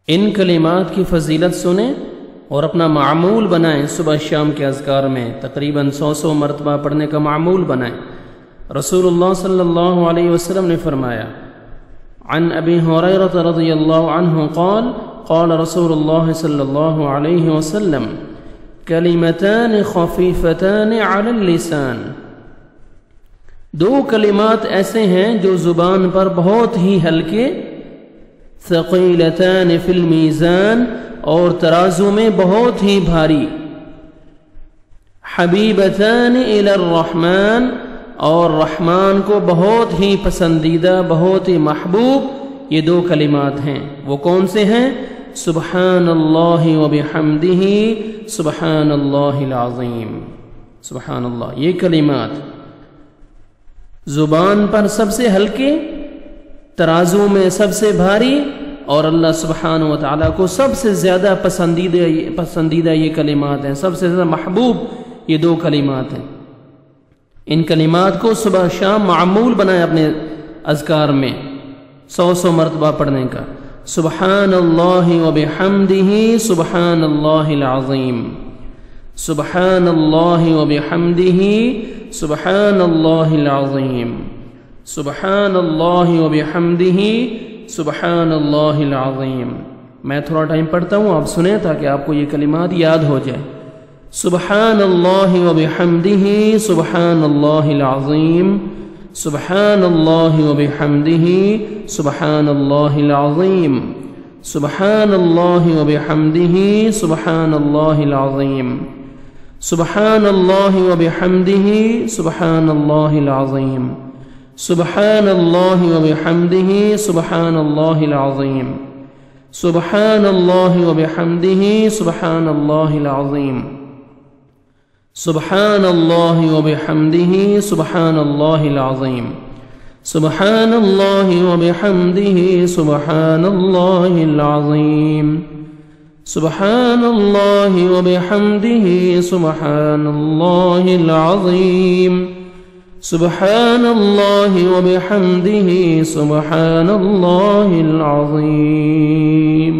ان کلمات کی فضیلت سنیں اور اپنا معمول بنائیں، صبح شام کے اذکار میں تقریباً 100 مرتبہ پڑھنے کا معمول بنائیں۔ رسول اللہ صلی اللہ علیہ وسلم نے فرمایا، عن ابی ہریرہ رضی اللہ عنہ قال قال رسول اللہ صلی اللہ علیہ وسلم کلمتان خفیفتان علی اللسان، دو کلمات ایسے ہیں جو زبان پر بہت ہی ہلکے، ثقیلتان فی المیزان، اور ترازو میں بہت ہی بھاری، حبیبتان الی الرحمن، اور رحمان کو بہت ہی پسندیدہ، بہت ہی محبوب یہ دو کلمات ہیں۔ وہ کون سے ہیں؟ سبحان اللہ وبحمدہ سبحان اللہ العظیم، سبحان اللہ۔ یہ کلمات زبان پر سب سے ہلکے، ترازو میں سب سے بھاری، اور اللہ سبحانہ و تعالیٰ کو سب سے زیادہ پسندیدہ یہ کلمات ہیں، سب سے زیادہ محبوب یہ دو کلمات ہیں۔ ان کلمات کو صبح شام معمول بنائیں اپنے اذکار میں 100 مرتبہ پڑھنے کا۔ سبحان اللہ وبحمدہ سبحان اللہ العظیم، سبحان اللہ وبحمدہ سبحان اللہ العظیم، سبحان اللہ وبحمدہ سبحان اللہ العظیم۔ میں تھوڑا ٹائم پڑھتا ہوں، آپ سنیں تاکہ آپ کو یہ کلمات یاد ہو جائے۔ سبحان اللہ وبحمدہ سبحان اللہ العظیم، سبحان اللہ وبحمدہ سبحان اللہ العظیم، سبحان اللہ وبحمدہ سبحان اللہ العظیم، سبحان اللہ وبحمدہ سبحان اللہ العظیم، سبحان اللہ وبحمدہ سبحان اللہ العظیم، سبحان اللہ وبحمدہ سبحان اللہ العظیم، سبحان اللہ وبحمدہ سبحان اللہ العظیم، سبحان اللہ وبحمدہ سبحان اللہ العظیم، سبحان اللہ وبحمدہ سبحان اللہ العظیم، سبحان اللہ وبحمدہ سبحان اللہ العظیم۔